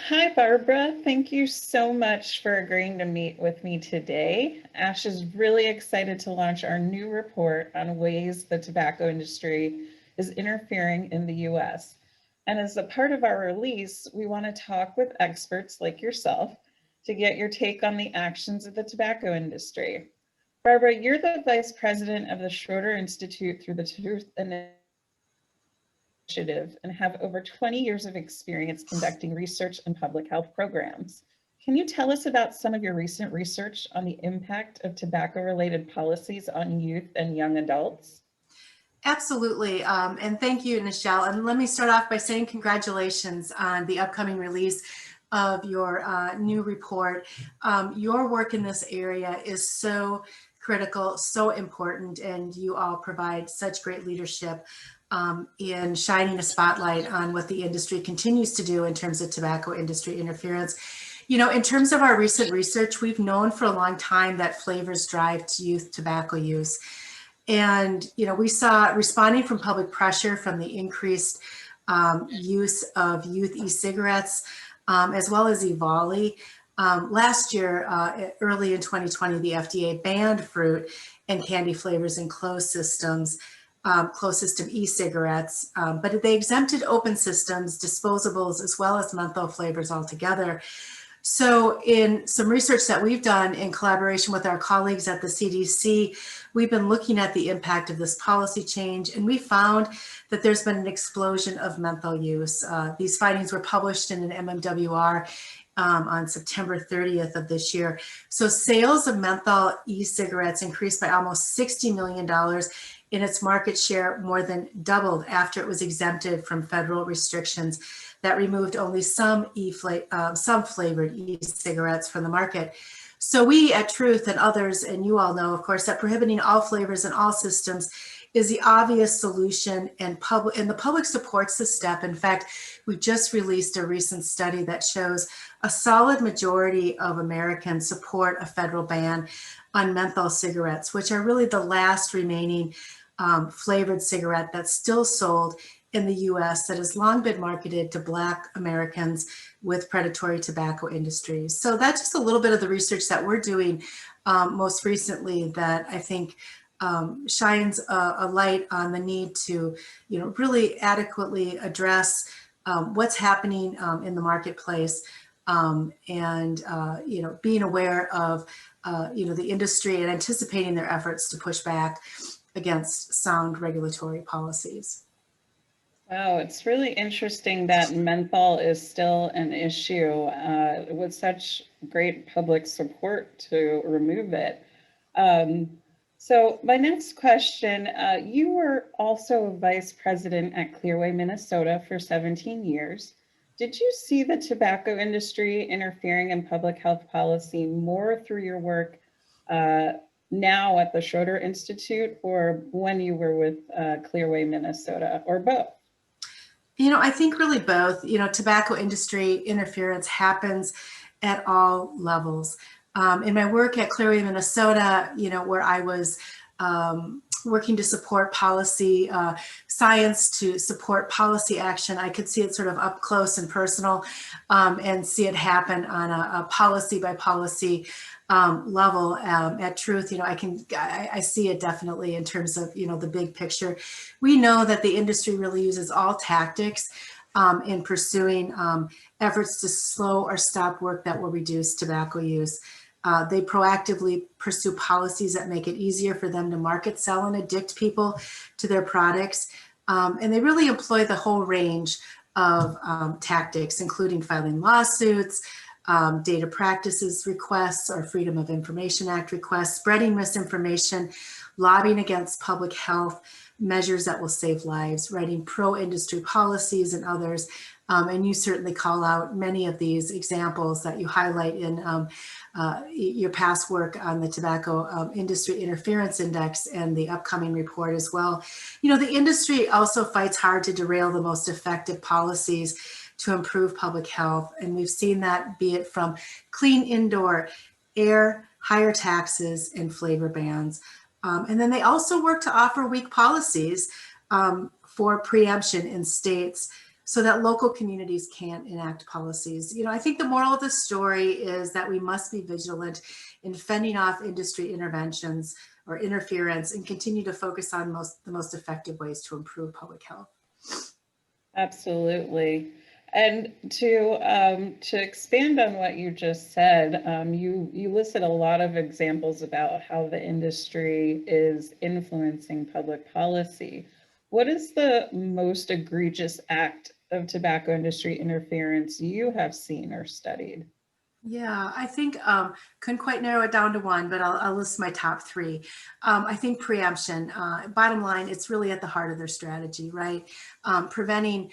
Hi, Barbara. Thank you so much for agreeing to meet with me today. Ash is really excited to launch our new report on ways the tobacco industry is interfering in the US. And as a part of our release, we want to talk with experts like yourself to get your take on the actions of the tobacco industry. Barbara, you're the vice president of the Schroeder Institute through the Truth Initiative and have over 20 years of experience conducting research and public health programs. Can you tell us about some of your recent research on the impact of tobacco-related policies on youth and young adults? Absolutely. And thank you, Nichelle. And let me start off by saying congratulations on the upcoming release of your new report. Your work in this area is so critical, so important, and you all provide such great leadership in shining a spotlight on what the industry continues to do in terms of tobacco industry interference. You know, in terms of our recent research, we've known for a long time that flavors drive to youth tobacco use. And, you know, we saw responding from public pressure from the increased use of youth e-cigarettes, as well as EVALI. Last year, early in 2020, the FDA banned fruit and candy flavors in closed system e-cigarettes, but they exempted open systems, disposables, as well as menthol flavors altogether. So in some research that we've done in collaboration with our colleagues at the CDC, we've been looking at the impact of this policy change, and we found that there's been an explosion of menthol use. These findings were published in an MMWR on September 30th of this year. So sales of menthol e-cigarettes increased by almost $60 million, and its market share more than doubled after it was exempted from federal restrictions that removed only some flavored e-cigarettes from the market. So we at Truth and others, and you all know, of course, that prohibiting all flavors in all systems is the obvious solution, and the public supports the step. In fact, we just released a recent study that shows a solid majority of Americans support a federal ban on menthol cigarettes, which are really the last remaining flavored cigarette that's still sold in the US that has long been marketed to Black Americans with predatory tobacco industries. So that's just a little bit of the research that we're doing most recently that I think shines a light on the need to, you know, really adequately address what's happening in the marketplace and, you know, being aware of, you know, the industry and anticipating their efforts to push back against sound regulatory policies. Wow, it's really interesting that menthol is still an issue with such great public support to remove it. So my next question, you were also vice president at Clearway, Minnesota for 17 years. Did you see the tobacco industry interfering in public health policy more through your work now at the Schroeder Institute or when you were with Clearway, Minnesota, or both? You know, I think really both. You know, tobacco industry interference happens at all levels. In my work at Clearway, Minnesota, you know, where I was working to support policy science, to support policy action, I could see it sort of up close and personal and see it happen on a policy by policy level. At Truth, you know, I see it definitely in terms of, you know, the big picture. We know that the industry really uses all tactics in pursuing efforts to slow or stop work that will reduce tobacco use. They proactively pursue policies that make it easier for them to market, sell, and addict people to their products. And they really employ the whole range of tactics, including filing lawsuits, data practices requests or Freedom of Information Act requests, spreading misinformation, lobbying against public health measures that will save lives, writing pro-industry policies and others. And you certainly call out many of these examples that you highlight in your past work on the Tobacco Industry Interference Index and the upcoming report as well. You know, the industry also fights hard to derail the most effective policies to improve public health. And we've seen that, be it from clean indoor air, higher taxes, and flavor bans. And then they also work to offer weak policies for preemption in states so that local communities can enact policies. I think the moral of the story is that we must be vigilant in fending off industry interventions or interference and continue to focus on the most effective ways to improve public health. Absolutely. And to expand on what you just said, you listed a lot of examples about how the industry is influencing public policy. What is the most egregious act of tobacco industry interference you have seen or studied? Yeah, I think couldn't quite narrow it down to one, but I'll list my top three. I think preemption. Bottom line, it's really at the heart of their strategy, right? Preventing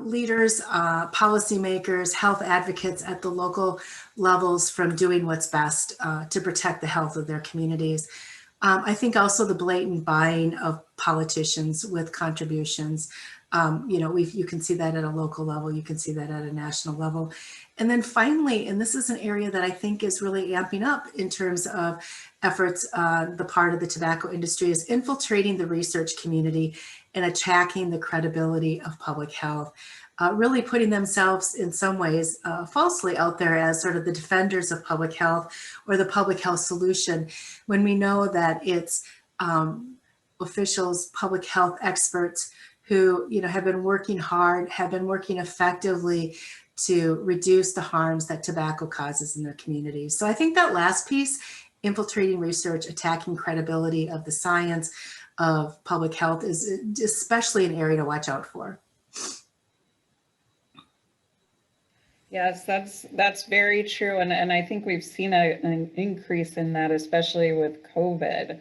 leaders, policymakers, health advocates at the local levels from doing what's best to protect the health of their communities. I think also the blatant buying of politicians with contributions. You can see that at a local level, you can see that at a national level. And then finally, and this is an area that I think is really amping up in terms of efforts on the part of the tobacco industry, is infiltrating the research community and attacking the credibility of public health. Really putting themselves in some ways falsely out there as sort of the defenders of public health or the public health solution, when we know that it's officials, public health experts who have been working hard, have been working effectively to reduce the harms that tobacco causes in their communities. So I think that last piece, infiltrating research, attacking credibility of the science of public health, is especially an area to watch out for. Yes, that's very true. And I think we've seen an increase in that, especially with COVID.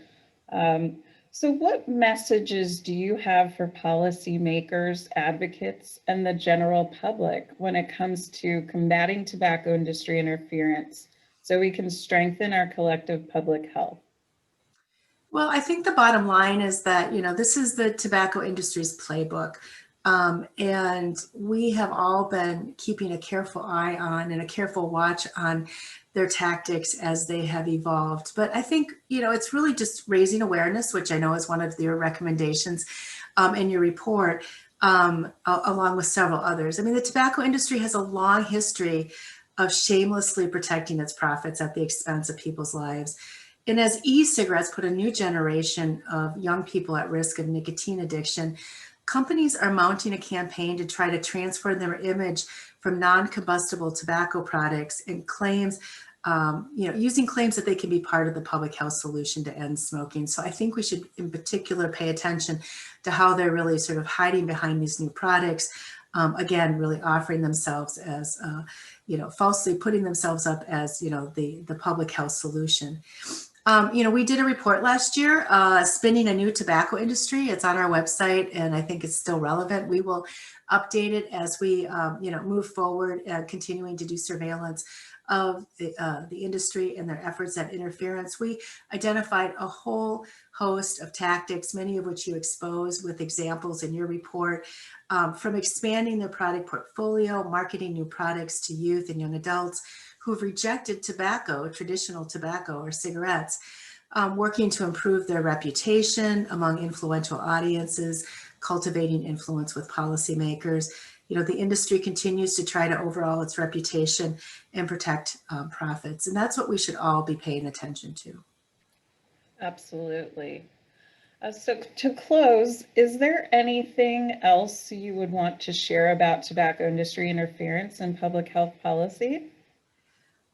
So what messages do you have for policymakers, advocates, and the general public when it comes to combating tobacco industry interference so we can strengthen our collective public health? Well, I think the bottom line is that, this is the tobacco industry's playbook. And we have all been keeping a careful eye on and a careful watch on their tactics as they have evolved. But I think, it's really just raising awareness, which I know is one of your recommendations in your report, along with several others. I mean, the tobacco industry has a long history of shamelessly protecting its profits at the expense of people's lives. And as e-cigarettes put a new generation of young people at risk of nicotine addiction, companies are mounting a campaign to try to transfer their image from non-combustible tobacco products and claims, using claims that they can be part of the public health solution to end smoking. So I think we should in particular pay attention to how they're really sort of hiding behind these new products. Again, really offering themselves as, falsely putting themselves up as, the public health solution. We did a report last year, Spinning a New Tobacco Industry. It's on our website, and I think it's still relevant. We will update it as we, move forward, continuing to do surveillance of the industry and their efforts at interference. We identified a whole host of tactics, many of which you expose with examples in your report, from expanding their product portfolio, marketing new products to youth and young adults who have rejected tobacco, traditional tobacco or cigarettes, working to improve their reputation among influential audiences, cultivating influence with policymakers. The industry continues to try to overhaul its reputation and protect profits. And that's what we should all be paying attention to. Absolutely. So to close, is there anything else you would want to share about tobacco industry interference in public health policy?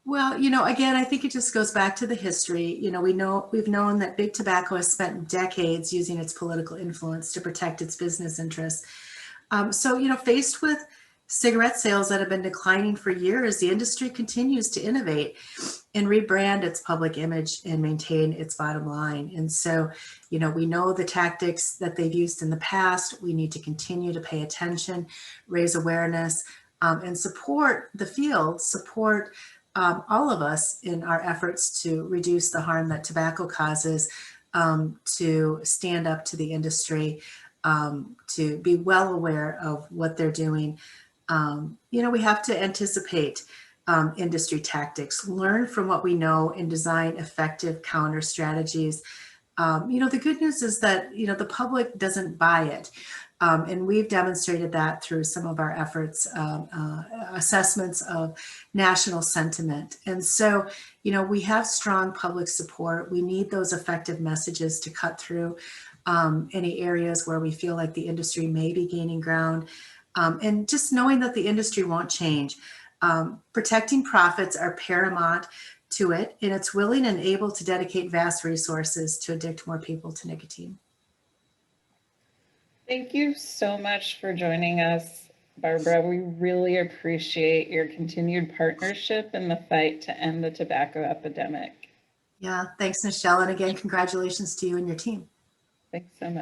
Well, again, I think it just goes back to the history. We've known that big tobacco has spent decades using its political influence to protect its business interests. Faced with cigarette sales that have been declining for years, the industry continues to innovate and rebrand its public image and maintain its bottom line. And so, we know the tactics that they've used in the past. We need to continue to pay attention, raise awareness, and support the field, support all of us in our efforts to reduce the harm that tobacco causes, to stand up to the industry, to be well aware of what they're doing. We have to anticipate industry tactics, learn from what we know, and design effective counter strategies. The good news is that, the public doesn't buy it. And we've demonstrated that through some of our efforts, assessments of national sentiment. And so, you know, we have strong public support. We need those effective messages to cut through any areas where we feel like the industry may be gaining ground. And just knowing that the industry won't change. Protecting profits are paramount to it, and it's willing and able to dedicate vast resources to addict more people to nicotine. Thank you so much for joining us, Barbara. We really appreciate your continued partnership in the fight to end the tobacco epidemic. Yeah, thanks, Nichelle. And again, congratulations to you and your team. Thanks so much.